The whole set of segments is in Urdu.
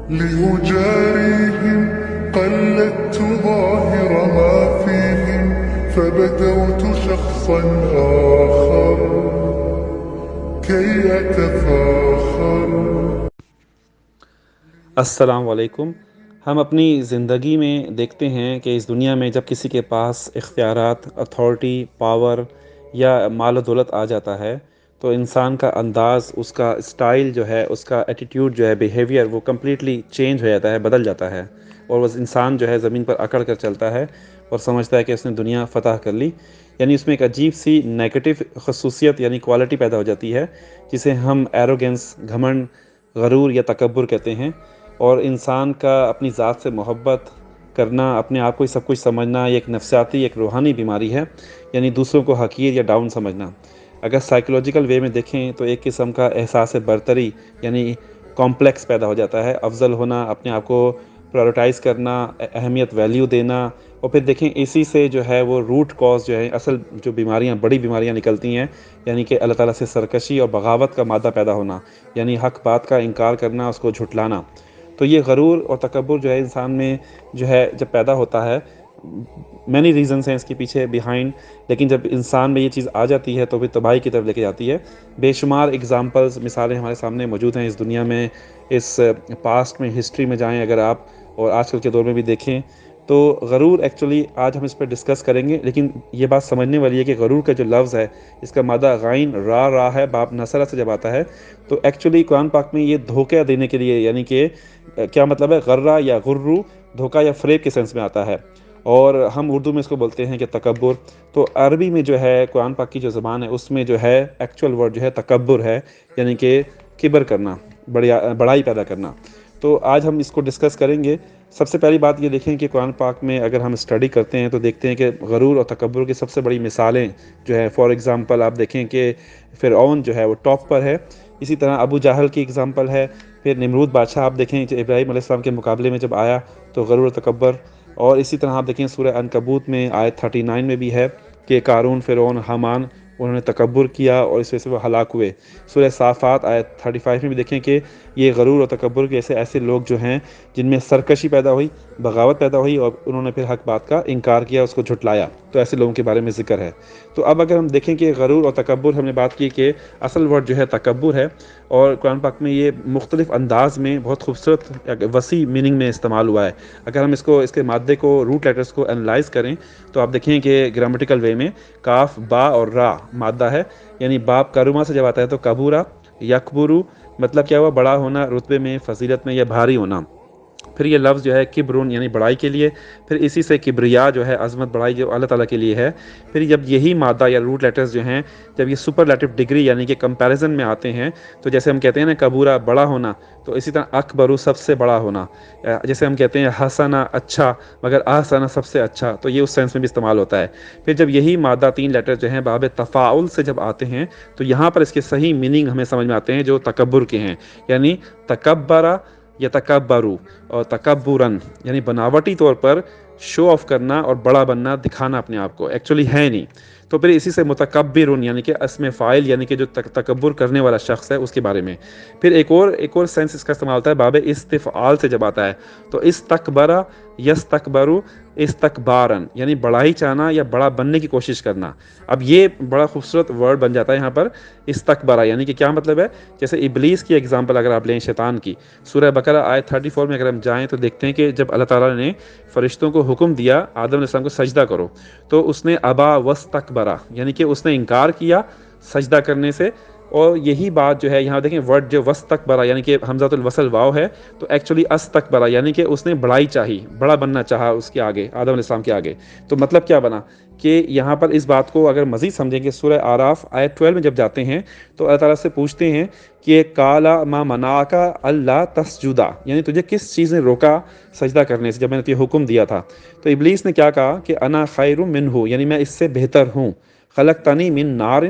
لأجاريهم قلدت ظاهر ما فيهم فبدوت شخصا آخر كي أتفاخر. السلام علیکم. ہم اپنی زندگی میں دیکھتے ہیں کہ اس دنیا میں جب کسی کے پاس اختیارات، اتھارٹی، پاور یا مال و دولت آ جاتا ہے تو انسان کا انداز، اس کا اسٹائل جو ہے، اس کا ایٹیٹیوڈ جو ہے، بیہیویئر، وہ کمپلیٹلی چینج ہو جاتا ہے، بدل جاتا ہے، اور وہ انسان جو ہے زمین پر اکڑ کر چلتا ہے اور سمجھتا ہے کہ اس نے دنیا فتح کر لی. یعنی اس میں ایک عجیب سی نیگیٹو خصوصیت یعنی کوالٹی پیدا ہو جاتی ہے جسے ہم ایروگنس، گھمنڈ، غرور یا تکبر کہتے ہیں. اور انسان کا اپنی ذات سے محبت کرنا، اپنے آپ کو ہی سب کچھ سمجھنا، یہ ایک نفسیاتی، ایک روحانی بیماری ہے. یعنی دوسروں کو حقیر یا ڈاؤن سمجھنا. اگر سائیکولوجیکل وے میں دیکھیں تو ایک قسم کا احساس برتری یعنی کمپلیکس پیدا ہو جاتا ہے. افضل ہونا، اپنے آپ کو پرائورٹائز کرنا، اہمیت، ویلیو دینا. اور پھر دیکھیں اسی سے جو ہے وہ روٹ کاز جو ہے، اصل جو بیماریاں، بڑی بیماریاں نکلتی ہیں، یعنی کہ اللہ تعالیٰ سے سرکشی اور بغاوت کا مادہ پیدا ہونا، یعنی حق بات کا انکار کرنا، اس کو جھٹلانا. تو یہ غرور اور تکبر جو ہے انسان میں جو ہے جب پیدا ہوتا ہے، مینی ریزنس ہیں اس کے پیچھے بیہائنڈ، لیکن جب انسان میں یہ چیز آ جاتی ہے تو پھر تباہی کی طرف لے کے جاتی ہے. بے شمار اگزامپلز، مثالیں ہمارے سامنے موجود ہیں اس دنیا میں. اس پاسٹ میں، ہسٹری میں جائیں اگر آپ، اور آج کل کے دور میں بھی دیکھیں تو غرور ایکچولی آج ہم اس پہ ڈسکس کریں گے. لیکن یہ بات سمجھنے والی ہے کہ غرور کا جو لفظ ہے، اس کا مادہ غائن را ہے، باب نصرہ سے جب آتا ہے تو ایکچولی قرآن پاک میں یہ دھوکہ دینے کے لیے، یعنی کہ کیا مطلب ہے، غرہ یا غرو، دھوکہ یا فریب کے سینس میں آتا ہے. اور ہم اردو میں اس کو بولتے ہیں کہ تکبر. تو عربی میں جو ہے، قرآن پاک کی جو زبان ہے، اس میں جو ہے ایکچوئل ورڈ جو ہے تکبر ہے، یعنی کہ کبر کرنا، بڑائی پیدا کرنا. تو آج ہم اس کو ڈسکس کریں گے. سب سے پہلی بات یہ دیکھیں کہ قرآن پاک میں اگر ہم اسٹڈی کرتے ہیں تو دیکھتے ہیں کہ غرور اور تکبر کی سب سے بڑی مثالیں جو ہے، فار ایگزامپل آپ دیکھیں کہ فرعون جو ہے وہ ٹاپ پر ہے. اسی طرح ابو جہل کی ایگزامپل ہے. پھر نمرود بادشاہ آپ دیکھیں کہ ابراہیم علیہ السلام کے مقابلے میں جب آیا تو غرور و تکبر. اور اسی طرح آپ دیکھیں سورہ عنکبوت میں آیت 39 میں بھی ہے کہ قارون، فرعون، حامان، انہوں نے تکبر کیا اور اس وجہ سے وہ ہلاک ہوئے. سورہ صافات آیت 35 میں بھی دیکھیں کہ یہ غرور و تکبر کے ایسے لوگ جو ہیں جن میں سرکشی پیدا ہوئی، بغاوت پیدا ہوئی، اور انہوں نے پھر حق بات کا انکار کیا، اس کو جھٹلایا. تو ایسے لوگوں کے بارے میں ذکر ہے. تو اب اگر ہم دیکھیں کہ غرور اور تکبر، ہم نے بات کی کہ اصل ورڈ جو ہے تکبر ہے، اور قرآن پاک میں یہ مختلف انداز میں بہت خوبصورت وسیع میننگ میں استعمال ہوا ہے. اگر ہم اس کے مادے کو، روٹ لیٹرز کو انالائز کریں تو آپ دیکھیں کہ گرامیٹیکل وے میں کاف، با اور را مادہ ہے. یعنی باپ کروما سے جب آتا ہے تو کبورا، یکبرو مطلب کیا ہوا، بڑا ہونا، رتبے میں، فضیلت میں یا بھاری ہونا. پھر یہ لفظ جو ہے کبرون یعنی بڑائی کے لیے. پھر اسی سے کبریا جو ہے عظمت، بڑائی جو اللہ تعالیٰ کے لیے ہے. پھر جب یہی مادہ یا روٹ لیٹرز جو ہیں، جب یہ سپرلیٹو ڈگری یعنی کہ کمپیریزن میں آتے ہیں تو جیسے ہم کہتے ہیں نا کبورا بڑا ہونا، تو اسی طرح اکبرو سب سے بڑا ہونا. جیسے ہم کہتے ہیں حسنا اچھا، مگر احسنا سب سے اچھا، تو یہ اس سینس میں بھی استعمال ہوتا ہے. پھر جب یہی مادہ 3 لیٹر جو ہیں باب تفاعل سے جب آتے ہیں تو یہاں پر اس کے صحیح میننگ ہمیں سمجھ میں آتے ہیں جو تکبر کے ہیں. یعنی تکبرا یا تکبرو اور تکبرن، یعنی بناوٹی طور پر شو آف کرنا اور بڑا بننا، دکھانا اپنے آپ کو، ایکچولی ہے نہیں. تو پھر اسی سے متکبرن یعنی کہ اسم فاعل، یعنی کہ جو تکبر کرنے والا شخص ہے اس کے بارے میں. پھر ایک اور سینس اس کا استعمال ہوتا ہے باب استفعال سے جب آتا ہے تو استکبرا یستکبرو استکبارن، یعنی بڑائی چاہنا یا بڑا بننے کی کوشش کرنا. اب یہ بڑا خوبصورت ورڈ بن جاتا ہے یہاں پر استکبرا، یعنی کہ کیا مطلب ہے. جیسے ابلیس کی ایگزامپل اگر آپ لیں، شیطان کی، سورہ بقرہ آیت 34 میں اگر ہم جائیں تو دیکھتے ہیں کہ جب اللہ تعالیٰ نے فرشتوں کو حکم دیا آدم علیہ السلام کو سجدہ کرو، تو اس نے ابا واستکبرا، یعنی کہ اس نے انکار کیا سجدہ کرنے سے. اور یہی بات جو ہے یہاں دیکھیں ورڈ جو وستکبرا یعنی کہ حمزۃ الوصل واو ہے، تو ایکچولی استکبرا یعنی کہ اس نے بڑائی چاہی، بڑا بننا چاہا اس کے آگے، آدم علیہ السلام کے آگے. تو مطلب کیا بنا کہ یہاں پر اس بات کو اگر مزید سمجھیں کہ سورہ آراف آیت 12 میں جب جاتے ہیں تو اللہ تعالیٰ سے پوچھتے ہیں کہ کالا ما منعکا اللہ تسجدا، یعنی تجھے کس چیز نے روکا سجدہ کرنے سے جب میں نے تجھے حکم دیا تھا. تو ابلیس نے کیا کہا کہ انا خیر منہ، یعنی میں اس سے بہتر ہوں. خلقتنی من نار،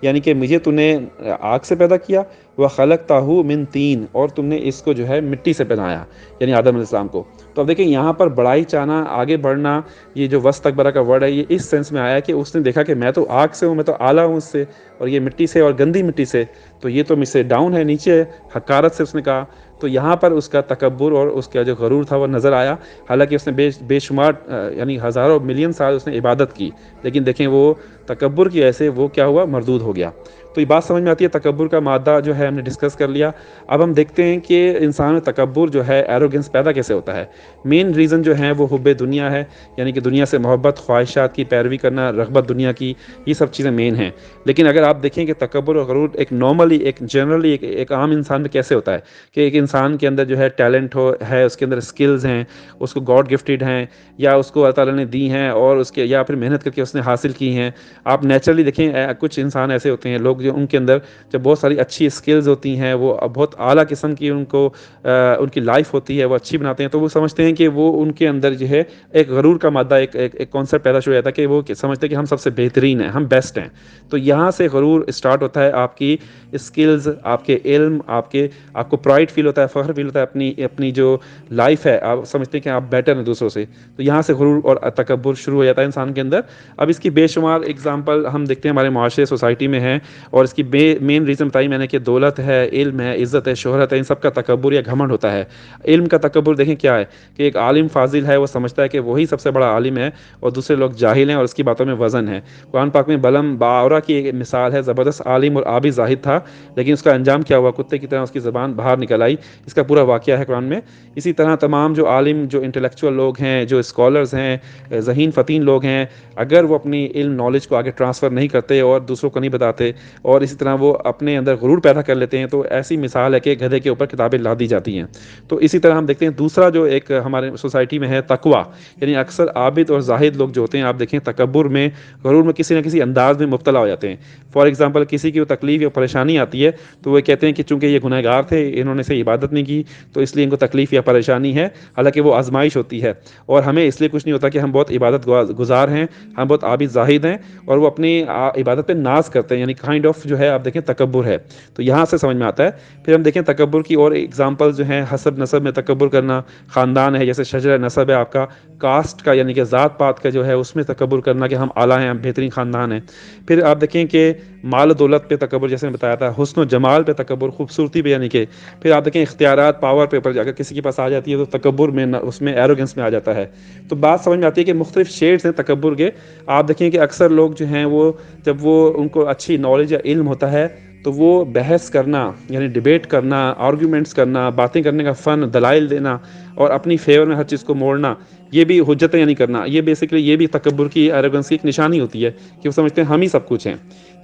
یعنی کہ مجھے تو نے آگ سے پیدا کیا، وخلقتہ من طین، اور تم نے اس کو جو ہے مٹی سے بنایا، یعنی آدم علیہ السلام کو. تو اب دیکھیں یہاں پر بڑائی چاہنا، آگے بڑھنا، یہ جو وستکبرا کا ورڈ ہے یہ اس سینس میں آیا کہ اس نے دیکھا کہ میں تو آگ سے ہوں، میں تو اعلیٰ ہوں اس سے، اور یہ مٹی سے اور گندی مٹی سے، تو یہ تو مجھ سے ڈاؤن ہے، نیچے ہے، حقارت سے اس نے کہا. تو یہاں پر اس کا تکبر اور اس کا جو غرور تھا وہ نظر آیا، حالانکہ اس نے بے شمار یعنی ہزاروں ملین سال اس نے عبادت کی، لیکن دیکھیں وہ تکبر کی وجہ سے وہ کیا ہوا، مردود ہو گیا۔ تو یہ بات سمجھ میں آتی ہے، تکبر کا مادہ جو ہے ہم نے ڈسکس کر لیا۔ اب ہم دیکھتے ہیں کہ انسان میں تکبر جو ہے، ایروگنس پیدا کیسے ہوتا ہے۔ مین ریزن جو ہے وہ حب دنیا ہے، یعنی کہ دنیا سے محبت، خواہشات کی پیروی کرنا، رغبت دنیا کی، یہ سب چیزیں مین ہیں۔ لیکن اگر آپ دیکھیں کہ تکبر اور غرور ایک نارملی، ایک جنرلی، ایک عام انسان میں کیسے ہوتا ہے کہ ایک انسان کے اندر جو ہے ٹیلنٹ ہے، اس کے اندر اسکلز ہیں، اس کو گاڈ گفٹیڈ ہیں، یا اس کو اللہ تعالیٰ نے دی ہیں، اور اس کے یا پھر محنت کر کے اس نے حاصل کی ہیں۔ آپ نیچرلی دیکھیں کچھ انسان ایسے ہوتے ہیں لوگ جو ان کے اندر جب بہت ساری اچھی اسکلز ہوتی ہیں، وہ بہت اعلیٰ قسم کی ان کی لائف ہوتی ہے، وہ اچھی بناتے ہیں، تو وہ سمجھتے ہیں کہ وہ ان کے اندر جو ہے ایک غرور کا مادہ، ایک کانسیپٹ پیدا ہو جاتا ہے کہ وہ سمجھتے ہیں کہ ہم سب سے بہترین ہیں، ہم بیسٹ ہیں۔ تو یہاں سے غرور اسٹارٹ ہوتا ہے، آپ کی اسکلز، آپ کے علم، آپ کو پرائڈ فیل ہوتا ہے، فخر فیل ہوتا ہے اپنی جو لائف ہے، آپ سمجھتے ہیں کہ آپ بیٹر ہیں دوسروں سے۔ تو یہاں سے غرور اور تکبر شروع ہو جاتا ہے انسان کے اندر۔ اب اس کی بے شمار اگزامپل ہم دیکھتے ہیں ہمارے معاشرے، سوسائٹی میں ہیں، اور اس کی مین ریزن بتائی میں نے کہ دولت ہے، علم ہے، عزت ہے، شہرت ہے، ان سب کا تکبر یا گھمنڈ ہوتا ہے۔ علم کا تکبر دیکھیں کیا ہے کہ ایک عالم فاضل ہے، وہ سمجھتا ہے کہ وہی سب سے بڑا عالم ہے اور دوسرے لوگ جاہل ہیں اور اس کی باتوں میں وزن ہے۔ قرآن پاک میں بلم باورا کی ایک مثال ہے، زبردست عالم اور عابد زاہد تھا، لیکن اس کا انجام کیا ہوا، کتے کی طرح اس کی زبان باہر نکل آئی۔ اس کا پورا واقعہ ہے قرآن میں۔ اسی طرح تمام جو عالم، جو انٹلیکچوئل لوگ ہیں، جو اسکالرز ہیں، ذہین فتین لوگ ہیں، اگر وہ اپنی علم نالج کو آگے ٹرانسفر نہیں کرتے اور دوسروں کو نہیں بتاتے، اور اسی طرح وہ اپنے اندر غرور پیدا کر لیتے ہیں، تو ایسی مثال ہے کہ گدھے کے اوپر کتابیں لا دی جاتی ہیں۔ تو اسی طرح ہم دیکھتے ہیں دوسرا جو ایک ہمارے سوسائٹی میں ہے تقویٰ، یعنی اکثر عابد اور زاہد لوگ جو ہوتے ہیں، آپ دیکھیں تکبر میں، غرور میں کسی نہ کسی انداز میں مبتلا ہو جاتے ہیں۔ فار ایگزامپل کسی کی وہ تکلیف یا پریشانی آتی ہے تو وہ کہتے ہیں کہ چونکہ یہ گنہگار گار تھے، انہوں نے سے عبادت نہیں کی، تو اس لیے ان کو تکلیف یا پریشانی ہے، حالانکہ وہ آزمائش ہوتی ہے، اور ہمیں اس لیے کچھ نہیں ہوتا کہ ہم بہت عبادت گزار ہیں، ہم بہت عابد زاہد ہیں، اور وہ اپنی عبادت پہ ناز کرتے ہیں، یعنی کائنڈ آف جو ہے آپ دیکھیں تکبر ہے۔ تو یہاں سے سمجھ میں آتا ہے۔ پھر ہم دیکھیں تکبر کی اور ایگزامپل جو ہیں، حسب نسب میں تکبر کرنا، خاندان ہے جیسے شجرہ نسب ہے آپ کا، کاسٹ کا یعنی کہ ذات پات کا جو ہے اس میں تکبر کرنا کہ ہم اعلیٰ ہیں، ہم بہترین خاندان ہیں۔ پھر آپ دیکھیں کہ مال و دولت پہ تکبر، جیسے میں بتایا تھا، حسن و جمال پہ تکبر، خوبصورتی پہ، یعنی کہ پھر آپ دیکھیں اختیارات، پاور پہ اگر کسی کے پاس آ جاتی ہے تو تکبر میں، اس میں ایروگنس میں آ جاتا ہے۔ تو بات سمجھ میں آتی ہے کہ مختلف شیڈز ہیں تکبر کے۔ آپ دیکھیں کہ اکثر لوگ جو ہیں وہ جب وہ ان کو اچھی نالج یا علم ہوتا ہے تو وہ بحث کرنا، یعنی ڈیبیٹ کرنا، آرگیومنٹس کرنا، باتیں کرنے کا فن، دلائل دینا، اور اپنی فیور میں ہر چیز کو موڑنا، یہ بھی حجتیں یعنی کرنا، یہ بیسیکلی یہ بھی تکبر کی، ایروگنس کی ایک نشانی ہوتی ہے کہ وہ سمجھتے ہیں ہم ہی سب کچھ ہیں۔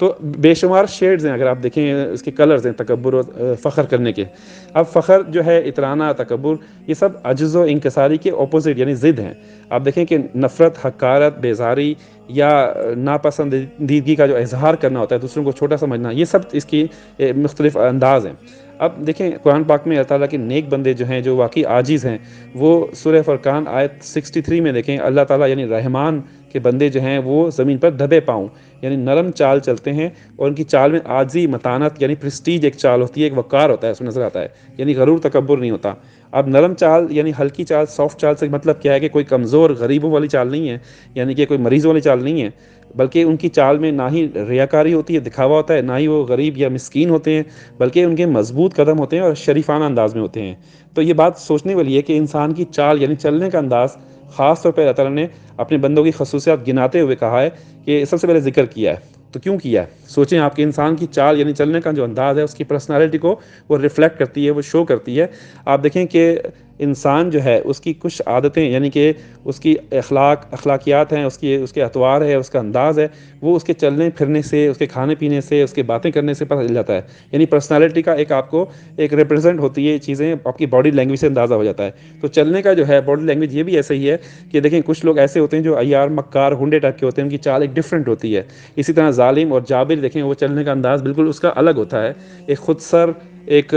تو بے شمار شیڈز ہیں، اگر آپ دیکھیں اس کے کلرز ہیں تکبر اور فخر کرنے کے۔ اب فخر جو ہے، اترانا، تکبر، یہ سب عجز و انکساری کے اپوزٹ یعنی ضد ہیں۔ آپ دیکھیں کہ نفرت، حقارت، بیزاری یا ناپسندیدگی کا جو اظہار کرنا ہوتا ہے، دوسروں کو چھوٹا سمجھنا، یہ سب اس کی مختلف انداز ہیں۔ اب دیکھیں قرآن پاک میں اللہ تعالیٰ کے نیک بندے جو ہیں، جو واقعی عاجز ہیں، وہ سورہ فرقان آیت 63 میں دیکھیں، اللہ تعالیٰ یعنی رحمان کے بندے جو ہیں وہ زمین پر دبے پاؤں یعنی نرم چال چلتے ہیں، اور ان کی چال میں عاجزی، متانت یعنی پریسٹیج ایک چال ہوتی ہے، ایک وقار ہوتا ہے، اس میں نظر آتا ہے، یعنی غرور تکبر نہیں ہوتا۔ اب نرم چال یعنی ہلکی چال، سافٹ چال سے مطلب کیا ہے کہ کوئی کمزور غریبوں والی چال نہیں ہے، یعنی کہ کوئی مریضوں والی چال نہیں ہے، بلکہ ان کی چال میں نہ ہی ریاکاری ہوتی ہے، دکھاوا ہوتا ہے، نہ ہی وہ غریب یا مسکین ہوتے ہیں، بلکہ ان کے مضبوط قدم ہوتے ہیں اور شریفانہ انداز میں ہوتے ہیں۔ تو یہ بات سوچنے والی ہے کہ انسان کی چال یعنی چلنے کا انداز، خاص طور پہ اللہ تعالیٰ نے اپنے بندوں کی خصوصیات گناتے ہوئے کہا ہے کہ سب سے پہلے ذکر کیا ہے۔ تو کیوں کیا ہے؟ سوچیں آپ کے انسان کی چال یعنی چلنے کا جو انداز ہے، اس کی پرسنالٹی کو وہ ریفلیکٹ کرتی ہے، وہ شو کرتی ہے۔ آپ دیکھیں کہ انسان جو ہے اس کی کچھ عادتیں، یعنی کہ اس کی اخلاقیات ہیں، اس کے اطوار ہے، اس کا انداز ہے، وہ اس کے چلنے پھرنے سے، اس کے کھانے پینے سے، اس کے باتیں کرنے سے پتہ چل جاتا ہے۔ یعنی پرسنالٹی کا ایک آپ کو ایک ریپرزینٹ ہوتی ہے، یہ چیزیں آپ کی باڈی لینگویج سے اندازہ ہو جاتا ہے۔ تو چلنے کا جو ہے باڈی لینگویج یہ بھی ایسے ہی ہے کہ دیکھیں کچھ لوگ ایسے ہوتے ہیں جو عیار، مکار، ہنڈے ٹائپ کے ہوتے ہیں، ان کی چال ایک ڈفرینٹ ہوتی ہے۔ اسی طرح ظالم اور جابر دیکھیں، وہ چلنے کا انداز بالکل اس کا الگ ہوتا ہے۔ ایک خود سر، ایک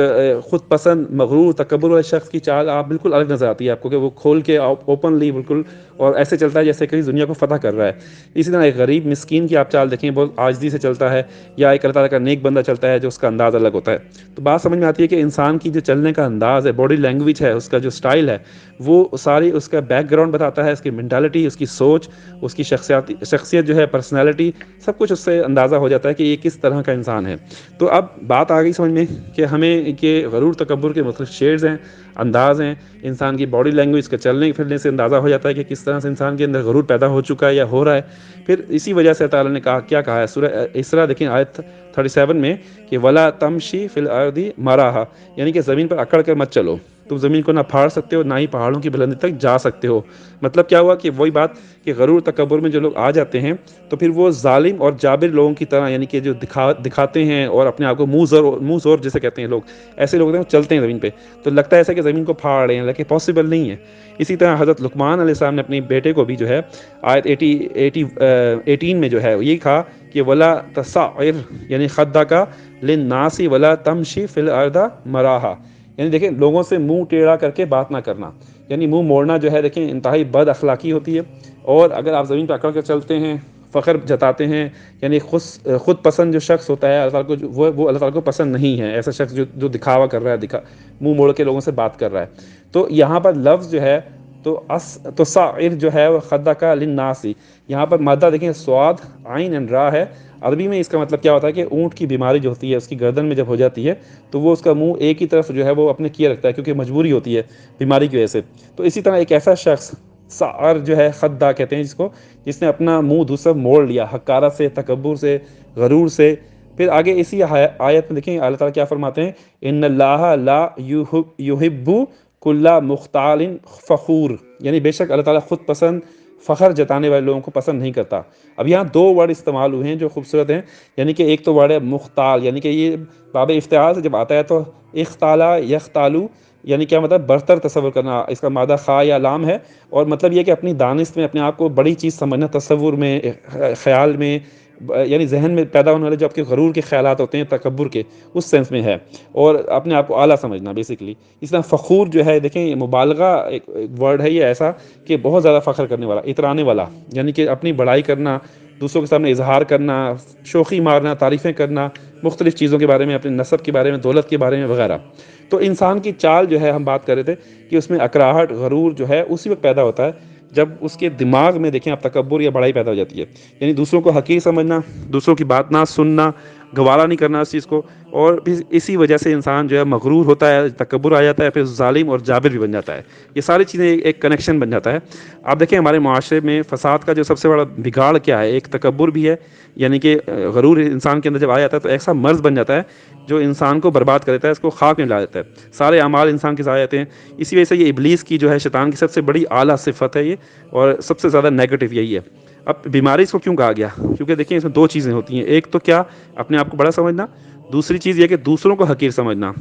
خود پسند، مغرور، تکبر والے شخص کی چال آپ بالکل الگ نظر آتی ہے آپ کو، کہ وہ کھول کے اوپنلی بالکل، اور ایسے چلتا ہے جیسے کہیں دنیا کو فتح کر رہا ہے۔ اسی طرح ایک غریب مسکین کی آپ چال دیکھیں، بہت عاجزی سے چلتا ہے، یا ایک اللہ تعالیٰ کا نیک بندہ چلتا ہے جو اس کا انداز الگ ہوتا ہے۔ تو بات سمجھ میں آتی ہے کہ انسان کی جو چلنے کا انداز ہے، باڈی لینگویج ہے، اس کا جو سٹائل ہے، وہ ساری اس کا بیک گراؤنڈ بتاتا ہے، اس کی مینٹالٹی، اس کی سوچ، اس کی شخصیت جو ہے، پرسنالٹی، سب کچھ اس سے اندازہ ہو جاتا ہے کہ یہ کس طرح کا انسان ہے۔ تو اب بات آ گئی سمجھ میں کہ ہمیں میں کہ غرور تکبر کے مختلف شیڈز ہیں، انداز ہیں، انسان کی باڈی لینگویج کا چلنے پھرنے سے اندازہ ہو جاتا ہے کہ کس طرح سے انسان کے اندر غرور پیدا ہو چکا ہے یا ہو رہا ہے۔ پھر اسی وجہ سے تعالیٰ نے کیا کہا ہے سورہ اسراء دیکھیں آیت 37 میں کہ وَلَا تَمْشِي فِي الْأَرْضِ مَرَاحًا، یعنی کہ زمین پر اکڑ کر مت چلو، تم زمین کو نہ پھاڑ سکتے ہو نہ ہی پہاڑوں کی بلندی تک جا سکتے ہو۔ مطلب کیا ہوا کہ وہی بات کہ غرور تکبر میں جو لوگ آ جاتے ہیں تو پھر وہ ظالم اور جابر لوگوں کی طرح، یعنی کہ جو دکھاتے ہیں اور اپنے آپ کو منہ زور جسے کہتے ہیں لوگ، ایسے لوگ چلتے ہیں زمین پہ تو لگتا ہے ایسا کہ زمین کو پھاڑ رہے ہیں، لیکن پاسبل نہیں ہے۔ اسی طرح حضرت لقمان علیہ السلام نے اپنے بیٹے کو بھی جو ہے آیت 18 میں جو ہے یہ کہا کہ ولا تصعر، یعنی خدک للناس ولا تمشی فی الارض مراحا، یعنی دیکھیں لوگوں سے منہ ٹیڑھا کر کے بات نہ کرنا، یعنی منہ موڑنا جو ہے دیکھیں انتہائی بد اخلاقی ہوتی ہے۔ اور اگر آپ زمین پہ اکڑ کر چلتے ہیں، فخر جتاتے ہیں، یعنی خود پسند جو شخص ہوتا ہے اللہ تعالیٰ کو وہ اللہ تعالیٰ کو پسند نہیں ہے، ایسا شخص جو دکھاوا کر رہا ہے، منہ موڑ کے لوگوں سے بات کر رہا ہے۔ تو یہاں پر لفظ جو ہے تو سائر جو ہے وہ خدک للناس، یہاں پر مادہ دیکھیں سواد عین ان را ہے، عربی میں اس کا مطلب کیا ہوتا ہے کہ اونٹ کی بیماری جو ہوتی ہے اس کی گردن میں جب ہو جاتی ہے تو وہ اس کا منہ ایک ہی طرف جو ہے وہ اپنے کیے رکھتا ہے، کیونکہ مجبوری ہوتی ہے بیماری کی وجہ سے۔ تو اسی طرح ایک ایسا شخص سعر جو ہے خدا کہتے ہیں جس نے اپنا منہ دوسرا موڑ لیا حقارت سے، تکبر سے، غرور سے۔ پھر آگے اسی آیت میں دیکھیں اللہ تعالیٰ کیا فرماتے ہیں، ان اللہ لا یحب کل مختال فخور، یعنی بے شک اللہ تعالیٰ خود پسند فخر جتانے والے لوگوں کو پسند نہیں کرتا۔ اب یہاں دو ورڈ استعمال ہوئے ہیں جو خوبصورت ہیں، یعنی کہ ایک تو ورڈ ہے مختال، یعنی کہ یہ باب افتعال سے جب آتا ہے تو اختالا یختالو، یعنی کیا مطلب برتر تصور کرنا، اس کا مادہ خا یا لام ہے، اور مطلب یہ کہ اپنی دانست میں اپنے آپ کو بڑی چیز سمجھنا، تصور میں، خیال میں، یعنی ذہن میں پیدا ہونے والے جو آپ کے غرور کے خیالات ہوتے ہیں تکبر کے، اس سینس میں ہے، اور اپنے آپ کو اعلیٰ سمجھنا بیسیکلی۔ اس طرح فخور جو ہے دیکھیں یہ مبالغہ ایک ورڈ ہے، یہ ایسا کہ بہت زیادہ فخر کرنے والا، اترانے والا، یعنی کہ اپنی بڑائی کرنا، دوسروں کے سامنے اظہار کرنا، شوخی مارنا، تعریفیں کرنا مختلف چیزوں کے بارے میں، اپنے نسب کے بارے میں، دولت کے بارے میں وغیرہ۔ تو انسان کی چال جو ہے ہم بات کر رہے تھے کہ اس میں اکراہٹ، غرور جو ہے اسی وقت پیدا ہوتا ہے جب اس کے دماغ میں دیکھیں آپ تکبر یا بڑائی پیدا ہو جاتی ہے، یعنی دوسروں کو حقیر سمجھنا، دوسروں کی بات نہ سننا، گوارا نہیں کرنا اس چیز کو، اور پھر اسی وجہ سے انسان جو ہے مغرور ہوتا ہے، تکبر آ جاتا ہے، پھر ظالم اور جابر بھی بن جاتا ہے۔ یہ ساری چیزیں ایک کنیکشن بن جاتا ہے۔ آپ دیکھیں ہمارے معاشرے میں فساد کا جو سب سے بڑا بگاڑ کیا ہے، ایک تکبر بھی ہے، یعنی کہ غرور انسان کے اندر جب آ جاتا ہے تو ایسا مرض بن جاتا ہے جو انسان کو برباد کر دیتا ہے، اس کو خاک میں ملا دیتا ہے، سارے اعمال انسان کے ضائع ہوتے ہیں۔ اسی وجہ سے یہ ابلیس کی جو ہے، شیطان کی سب سے بڑی اعلیٰ صفت ہے یہ، اور سب سے زیادہ نیگیٹو یہی ہے۔ اب بیماری اس کو کیوں کہا گیا؟ کیونکہ دیکھیں اس میں دو چیزیں ہوتی ہیں، ایک تو کیا اپنے آپ کو بڑا سمجھنا، دوسری چیز یہ کہ دوسروں کو حقیر سمجھنا۔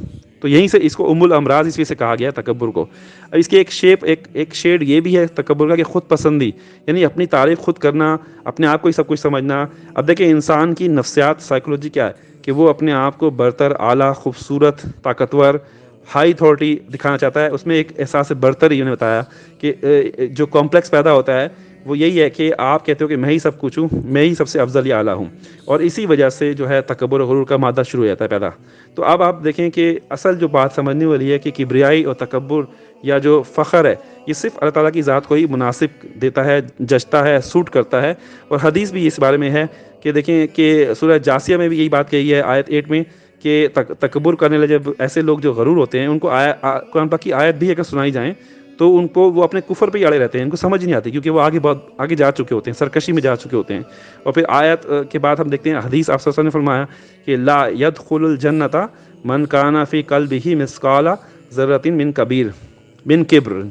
تو یہیں سے اس کو ام الامراض اس وجہ سے کہا گیا ہے تکبر کو۔ اب اس کی ایک شیڈ یہ بھی ہے تکبر کا کہ خود پسندی، یعنی اپنی تعریف خود کرنا، اپنے آپ کو ہی سب کچھ سمجھنا۔ اب دیکھیں انسان کی نفسیات، سائیکولوجی کیا ہے کہ وہ اپنے آپ کو برتر، اعلیٰ، خوبصورت، طاقتور، ہائی اتھارٹی دکھانا چاہتا ہے۔ اس میں ایک احساس برتری انہوں نے بتایا کہ جو کمپلیکس پیدا ہوتا ہے وہ یہی ہے کہ آپ کہتے ہو کہ میں ہی سب کچھ ہوں، میں ہی سب سے افضل یا اعلیٰ ہوں، اور اسی وجہ سے جو ہے تکبر و غرور کا مادہ شروع ہو جاتا ہے پیدا۔ تو اب آپ دیکھیں کہ اصل جو بات سمجھنے والی ہے کہ کبریائی اور تکبر یا جو فخر ہے یہ صرف اللہ تعالیٰ کی ذات کو ہی مناسب دیتا ہے، جچتا ہے، سوٹ کرتا ہے، اور حدیث بھی اس بارے میں ہے کہ دیکھیں کہ سورہ جاسیہ میں بھی یہی بات کہی ہے آیت 8 میں کہ تکبر کرنے والے جب ایسے لوگ جو غرور ہوتے ہیں ان کو قرآن پاک کی آیت بھی اگر سنائی جائیں تو ان کو وہ اپنے کفر پہ ہی اڑے رہتے ہیں، ان کو سمجھ نہیں آتی، کیونکہ وہ بہت آگے جا چکے ہوتے ہیں، سرکشی میں جا چکے ہوتے ہیں۔ اور پھر آیت کے بعد ہم دیکھتے ہیں حدیث آپ صلی اللہ علیہ وسلم نے فرمایا کہ لا يدخل الجنۃ من کان فی قلبہ مثقال ذرۃ من کبر،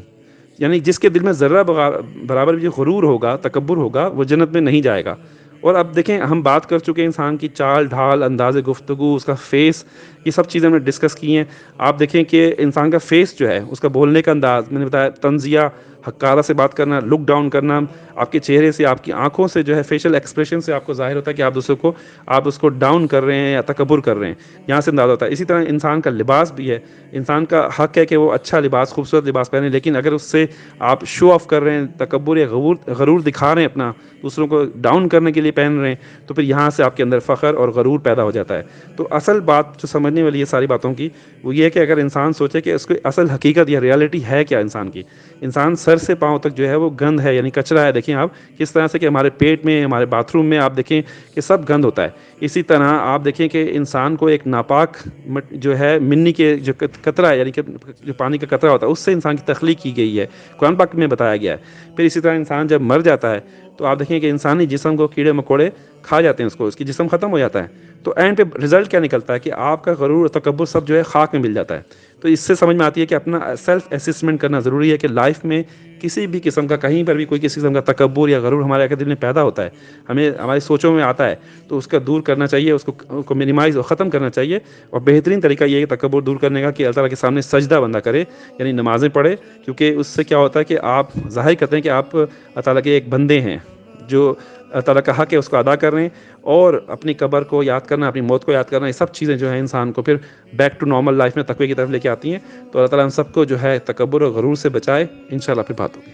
یعنی جس کے دل میں ذرہ برابر بھی غرور ہوگا، تکبر ہوگا، وہ جنت میں نہیں جائے گا۔ اور اب دیکھیں ہم بات کر چکے ہیں انسان کی چال ڈھال، انداز گفتگو، اس کا فیس، یہ سب چیزیں ہم نے ڈسکس کی ہیں۔ آپ دیکھیں کہ انسان کا فیس جو ہے، اس کا بولنے کا انداز، میں نے بتایا تنزیہ، حقارہ سے بات کرنا، لک ڈاؤن کرنا، آپ کے چہرے سے، آپ کی آنکھوں سے جو ہے، فیشل ایکسپریشن سے آپ کو ظاہر ہوتا ہے کہ آپ اس کو ڈاؤن کر رہے ہیں یا تکبر کر رہے ہیں، یہاں سے انداز ہوتا ہے۔ اسی طرح انسان کا لباس بھی ہے، انسان کا حق ہے کہ وہ اچھا لباس، خوبصورت لباس پہنے، لیکن اگر اس سے آپ شو آف کر رہے ہیں، تکبر یا غرور دکھا رہے ہیں، اپنا دوسروں کو ڈاؤن کرنے کے لیے پہن رہے ہیں، تو پھر یہاں سے آپ کے اندر فخر اور غرور پیدا ہو جاتا ہے۔ تو اصل بات جو سمجھنے والی ہے ساری باتوں کی وہ یہ ہے کہ اگر انسان سوچے کہ اس کو اصل حقیقت یا ریالٹی ہے کیا انسان کی، انسان سچ سر سے پاؤں تک جو ہے وہ گند ہے، یعنی کچرا ہے. دیکھیں آپ کس طرح سے کہ ہمارے پیٹ میں، ہمارے باتھ روم میں آپ دیکھیں کہ سب گند ہوتا ہے. اسی طرح آپ دیکھیں کہ انسان کو ایک ناپاک جو ہے منی کے جو قطرہ ہے، یعنی کہ جو پانی کا قطرہ ہوتا ہے، اس سے انسان کی تخلیق کی گئی ہے، قرآن پاک میں بتایا گیا ہے. پھر اسی طرح انسان جب مر جاتا ہے تو آپ دیکھیں کہ انسانی جسم کو کیڑے مکوڑے کھا جاتے ہیں، اس کی جسم ختم ہو جاتا ہے. تو اینڈ پہ رزلٹ کیا نکلتا ہے کہ آپ کا غرور اور تکبر سب جو ہے خاک میں مل جاتا ہے. تو اس سے سمجھ میں آتی ہے کہ اپنا سیلف اسسمنٹ کرنا ضروری ہے کہ لائف میں کسی بھی قسم کا، کہیں پر بھی کوئی کسی قسم کا تکبر یا غرور ہمارے دل میں پیدا ہوتا ہے، ہمیں ہماری سوچوں میں آتا ہے، تو اس کا دور کرنا چاہیے، اس کو منیمائز اور ختم کرنا چاہیے. اور بہترین طریقہ یہ ہے کہ تکبر دور کرنے کا کہ اللہ تعالیٰ کے سامنے سجدہ بندہ کرے، یعنی نمازیں پڑھے. کیونکہ اس سے کیا ہوتا ہے کہ آپ ظاہر کرتے ہیں کہ آپ اللہ تعالیٰ کے ایک بندے ہیں، جو اللہ تعالیٰ کا حق ہے اس کو ادا کر رہے ہیں. اور اپنی قبر کو یاد کرنا، اپنی موت کو یاد کرنا، یہ سب چیزیں جو ہیں انسان کو پھر بیک ٹو نارمل لائف میں تقوی کی طرف لے کے آتی ہیں. تو اللہ تعالیٰ ہم سب کو جو ہے تکبر اور غرور سے بچائے. انشاءاللہ پھر بات ہوگی.